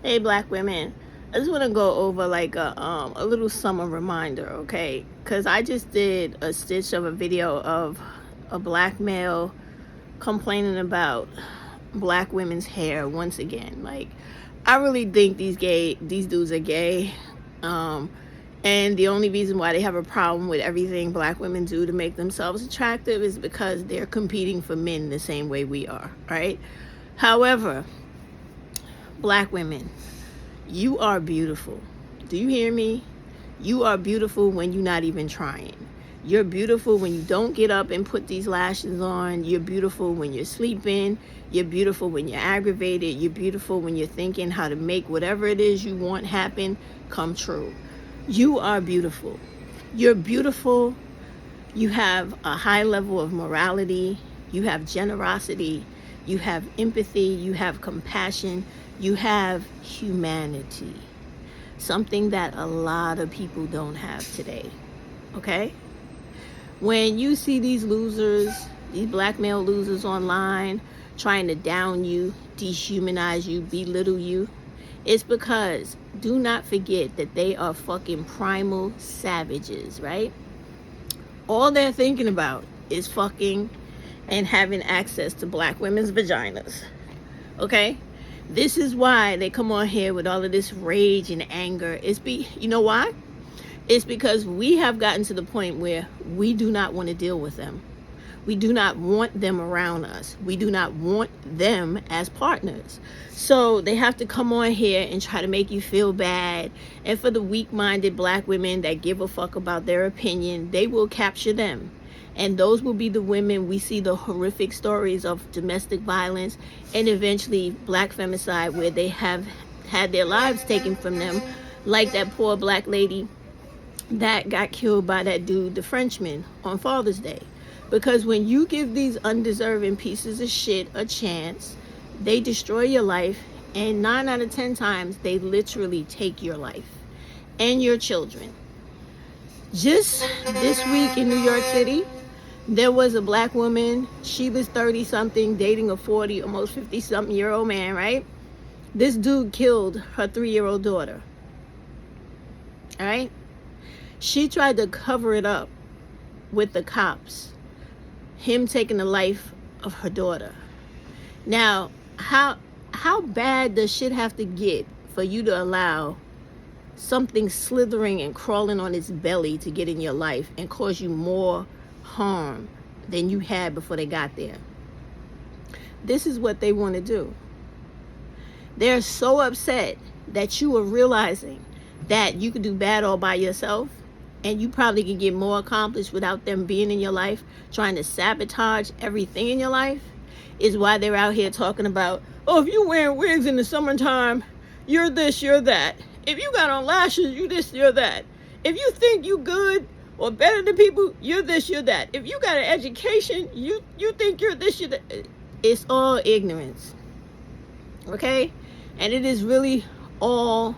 Hey, black women. I just want to go over like a little summer reminder, okay? Because I just did a stitch of a video of a black male complaining about black women's hair once again. Like, I really think these dudes are gay. And the only reason why they have a problem with everything black women do to make themselves attractive is because they're competing for men the same way we are, right? However, black women, you are beautiful. Do you hear me? You are beautiful when you're not even trying. You're beautiful when you don't get up and put these lashes on. You're beautiful when you're sleeping. You're beautiful when you're aggravated. You're beautiful when you're thinking how to make whatever it is you want happen come true. You are beautiful. You're beautiful. You have a high level of morality. You have generosity. You have empathy. You have compassion. You have humanity. Something that a lot of people don't have today. Okay? When you see these losers, these black male losers online trying to down you, dehumanize you, belittle you, it's because do not forget that they are fucking primal savages, right? All they're thinking about is fucking and having access to black women's vaginas. Okay? This is why they come on here with all of this rage and anger. You know why? It's because we have gotten to the point where we do not want to deal with them. We do not want them around us. We do not want them as partners. So they have to come on here and try to make you feel bad. And for the weak-minded black women that give a fuck about their opinion, they will capture them. And those will be the women we see the horrific stories of domestic violence and eventually black femicide where they have had their lives taken from them, like that poor black lady that got killed by that dude, the Frenchman, on Father's Day. Because when you give these undeserving pieces of shit a chance, they destroy your life, and 9 out of 10 times, they literally take your life and your children. Just this week in New York City, there was a black woman. She was 30-something, dating a 40, almost 50-something-year-old man, right? This dude killed her 3-year-old daughter. All right? She tried to cover it up with the cops. Him taking the life of her daughter. Now, how bad does shit have to get for you to allow something slithering and crawling on its belly to get in your life and cause you more harm than you had before they got there? This is what they want to do. They're so upset that you are realizing that you can do bad all by yourself, and you probably can get more accomplished without them being in your life, trying to sabotage everything in your life, is why they're out here talking about, oh, if you're wearing wigs in the summertime, you're this, you're that. If you got on lashes, you this, you're that. If you think you good or better than people, you're this, you're that. If you got an education, you think you're this, you're that. It's all ignorance. Okay? And it is really all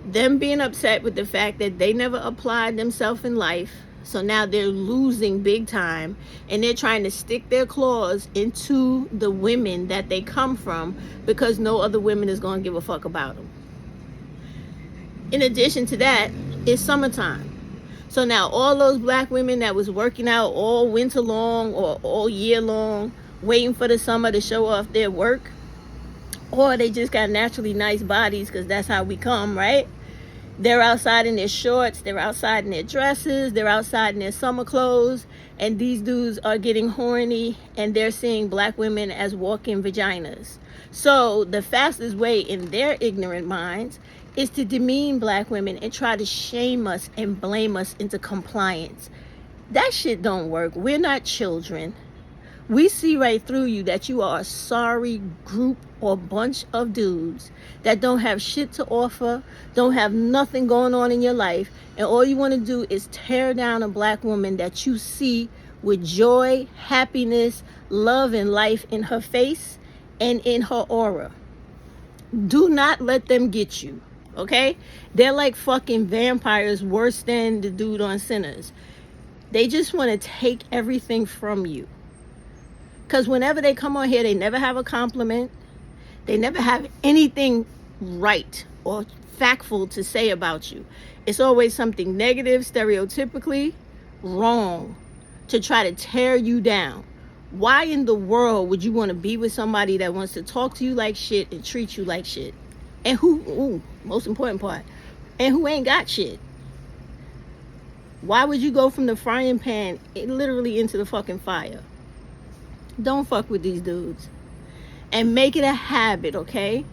them being upset with the fact that they never applied themselves in life. So now they're losing big time, and they're trying to stick their claws into the women that they come from because no other women is going to give a fuck about them. In addition to that, it's summertime. So now all those black women that was working out all winter long or all year long, waiting for the summer to show off their work, or they just got naturally nice bodies because that's how we come, right? They're outside in their shorts, they're outside in their dresses, they're outside in their summer clothes, and these dudes are getting horny, and they're seeing black women as walking vaginas. So the fastest way in their ignorant minds is to demean black women and try to shame us and blame us into compliance. That shit don't work. We're not children. We see right through you that you are a sorry group or bunch of dudes that don't have shit to offer, don't have nothing going on in your life, and all you want to do is tear down a black woman that you see with joy, happiness, love, and life in her face and in her aura. Do not let them get you, okay? They're like fucking vampires, worse than the dude on Sinners. They just want to take everything from you. Because whenever they come on here, they never have a compliment. They never have anything right or factful to say about you. It's always something negative, stereotypically wrong, to try to tear you down. Why in the world would you want to be with somebody that wants to talk to you like shit and treat you like shit? And most important part, and who ain't got shit? Why would you go from the frying pan literally into the fucking fire? Don't fuck with these dudes. And make it a habit, okay?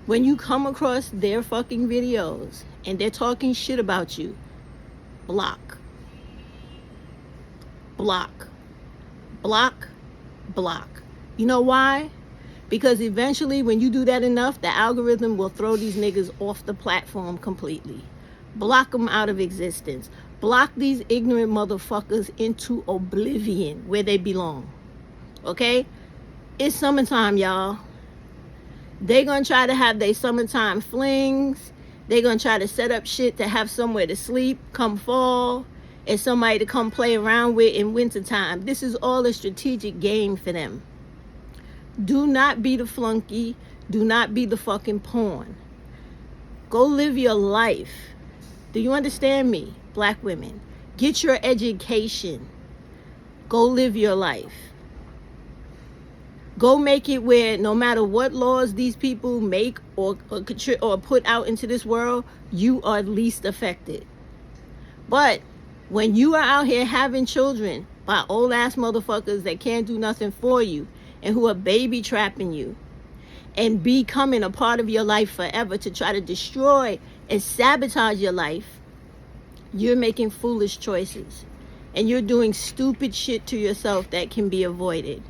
When you come across their fucking videos and they're talking shit about you, block. Block. Block. Block. You know why? Because eventually when you do that enough, the algorithm will throw these niggas off the platform completely. Block them out of existence. Block these ignorant motherfuckers into oblivion where they belong. Okay? It's summertime, y'all. They gonna try to have their summertime flings. They gonna try to set up shit to have somewhere to sleep come fall, and somebody to come play around with in wintertime. This is all a strategic game for them. Do not be the flunky. Do not be the fucking pawn. Go live your life. Do you understand me, black women? Get your education. Go live your life. Go make it where no matter what laws these people make or put out into this world, you are least affected. But when you are out here having children by old ass motherfuckers that can't do nothing for you and who are baby trapping you and becoming a part of your life forever to try to destroy and sabotage your life, you're making foolish choices and you're doing stupid shit to yourself that can be avoided.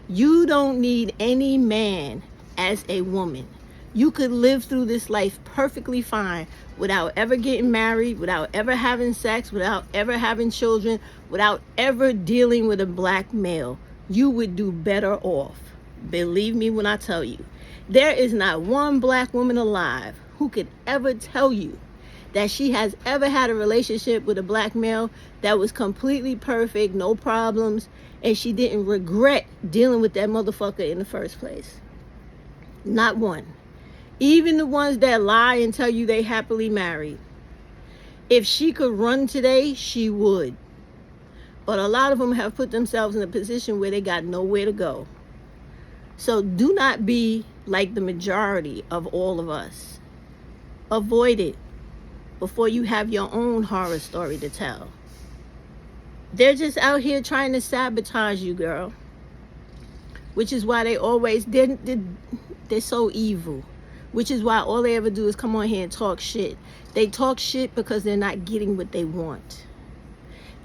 You don't need any man as a woman. You could live through this life perfectly fine without ever getting married, without ever having sex, without ever having children, without ever dealing with a black male. You would do better off. Believe me when I tell you. There is not one black woman alive who could ever tell you that she has ever had a relationship with a black male that was completely perfect, no problems, and she didn't regret dealing with that motherfucker in the first place. Not one. Even the ones that lie and tell you they happily married. If she could run today, she would. But a lot of them have put themselves in a position where they got nowhere to go. So do not be like the majority of all of us. Avoid it before you have your own horror story to tell. They're just out here trying to sabotage you, girl. Which is why they're so evil. Which is why all they ever do is come on here and talk shit. They talk shit because they're not getting what they want.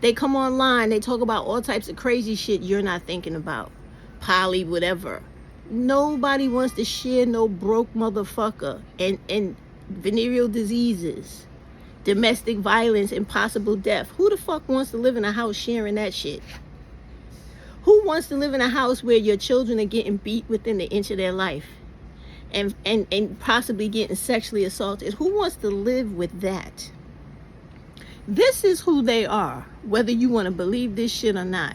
They come online, they talk about all types of crazy shit you're not thinking about. Poly, whatever. Nobody wants to share no broke motherfucker and venereal diseases, domestic violence, and possible death. Who the fuck wants to live in a house sharing that shit? Who wants to live in a house where your children are getting beat within the inch of their life and possibly getting sexually assaulted? Who wants to live with that? This is who they are, whether you want to believe this shit or not.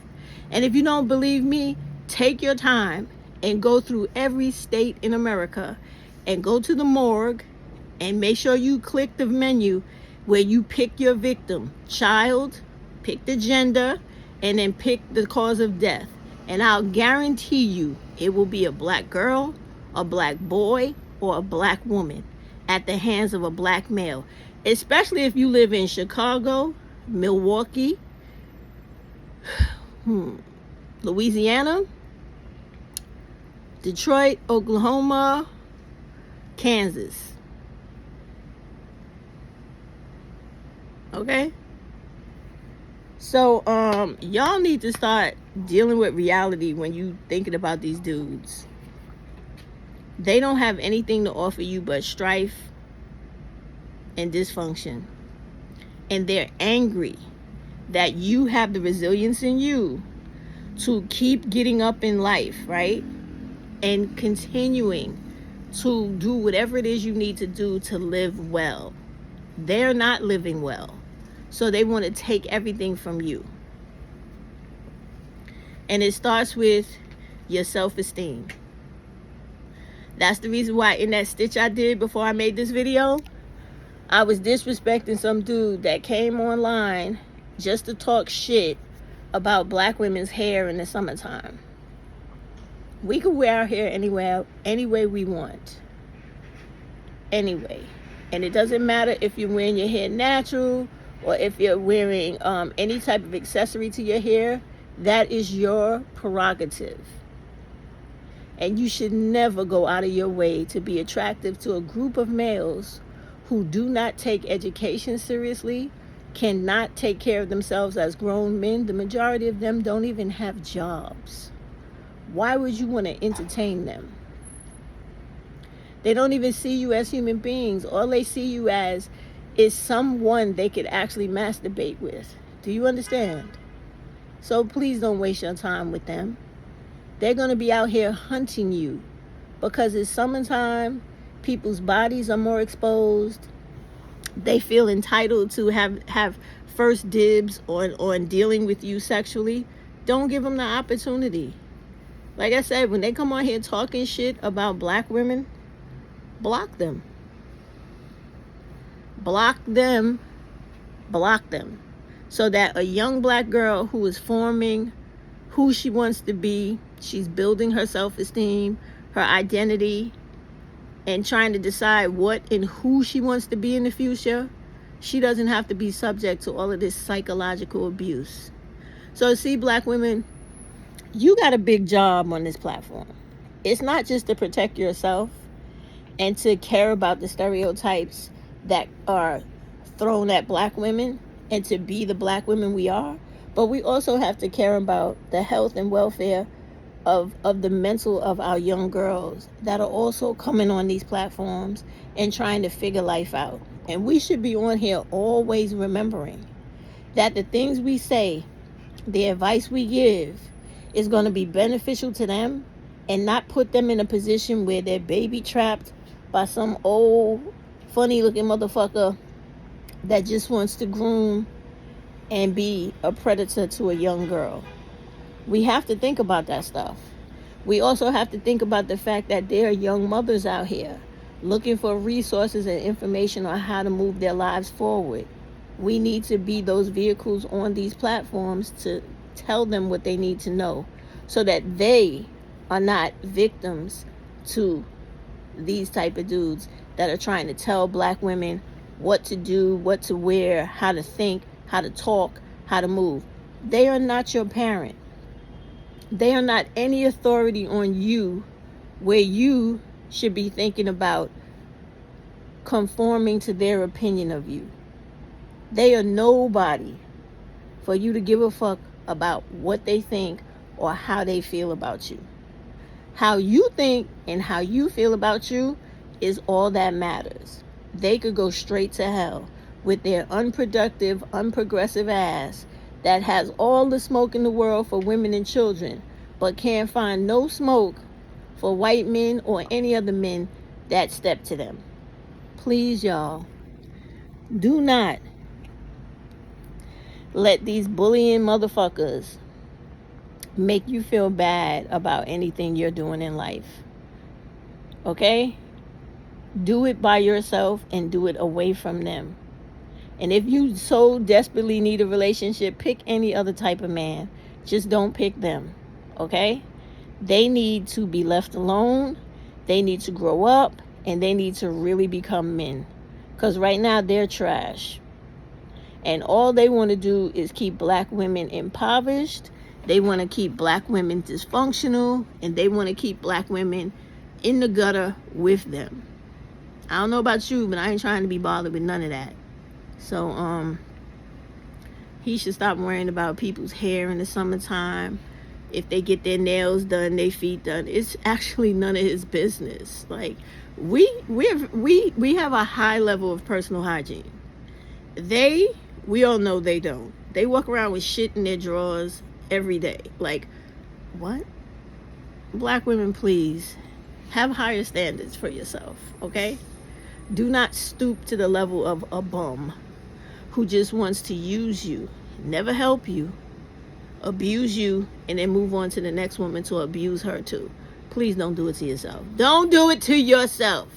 And if you don't believe me, take your time and go through every state in America and go to the morgue and make sure you click the menu where you pick your victim, child, pick the gender, and then pick the cause of death. And I'll guarantee you it will be a black girl, a black boy, or a black woman at the hands of a black male. Especially if you live in Chicago, Milwaukee, Louisiana, Detroit, Oklahoma, Kansas. Okay? So, y'all need to start dealing with reality when you thinking about these dudes. They don't have anything to offer you but strife and dysfunction. And they're angry that you have the resilience in you to keep getting up in life, right? And continuing to do whatever it is you need to do to live well. They're not living well. So they want to take everything from you. And it starts with your self-esteem. That's the reason why in that stitch I did before I made this video, I was disrespecting some dude that came online just to talk shit about black women's hair in the summertime. We can wear our hair any way we want. Anyway. And it doesn't matter if you're wearing your hair natural or if you're wearing any type of accessory to your hair. That is your prerogative. And you should never go out of your way to be attractive to a group of males who do not take education seriously, cannot take care of themselves as grown men. The majority of them don't even have jobs. Why would you want to entertain them? They don't even see you as human beings. All they see you as is someone they could actually masturbate with. Do you understand? So please don't waste your time with them. They're going to be out here hunting you because it's summertime. People's bodies are more exposed. They feel entitled to have first dibs on dealing with you sexually. Don't give them the opportunity. Like I said, when they come on here talking shit about black women, block them. Block them. Block them. So that a young black girl who is forming who she wants to be, she's building her self-esteem, her identity, and trying to decide what and who she wants to be in the future, she doesn't have to be subject to all of this psychological abuse. So see, black women, you got a big job on this platform. It's not just to protect yourself and to care about the stereotypes that are thrown at black women and to be the black women we are, but we also have to care about the health and welfare of the mental of our young girls that are also coming on these platforms and trying to figure life out. And we should be on here always remembering that the things we say, the advice we give, is going to be beneficial to them and not put them in a position where they're baby trapped by some old funny looking motherfucker that just wants to groom and be a predator to a young girl. We have to think about that stuff. We also have to think about the fact that there are young mothers out here looking for resources and information on how to move their lives forward. We need to be those vehicles on these platforms to tell them what they need to know so that they are not victims to these type of dudes that are trying to tell black women what to do, what to wear, how to think, how to talk, how to move. They are not your parent. They are not any authority on you where you should be thinking about conforming to their opinion of you. They are nobody for you to give a fuck about what they think or how they feel about you. How you think and how you feel about you is all that matters. They could go straight to hell with their unproductive, unprogressive ass that has all the smoke in the world for women and children, but can't find no smoke for white men or any other men that step to them. Please, y'all, do not let these bullying motherfuckers make you feel bad about anything you're doing in life. Okay? Do it by yourself and do it away from them. And if you so desperately need a relationship, pick any other type of man. Just don't pick them. Okay? They need to be left alone. They need to grow up. And they need to really become men. Because right now they're trash. And all they want to do is keep black women impoverished. They want to keep black women dysfunctional. And they want to keep black women in the gutter with them. I don't know about you, but I ain't trying to be bothered with none of that. So, he should stop worrying about people's hair in the summertime. If they get their nails done, their feet done, it's actually none of his business. Like, we have a high level of personal hygiene. We all know they don't. They walk around with shit in their drawers every day. Like, what? Black women, please, have higher standards for yourself, okay? Do not stoop to the level of a bum who just wants to use you, never help you, abuse you, and then move on to the next woman to abuse her too. Please don't do it to yourself. Don't do it to yourself.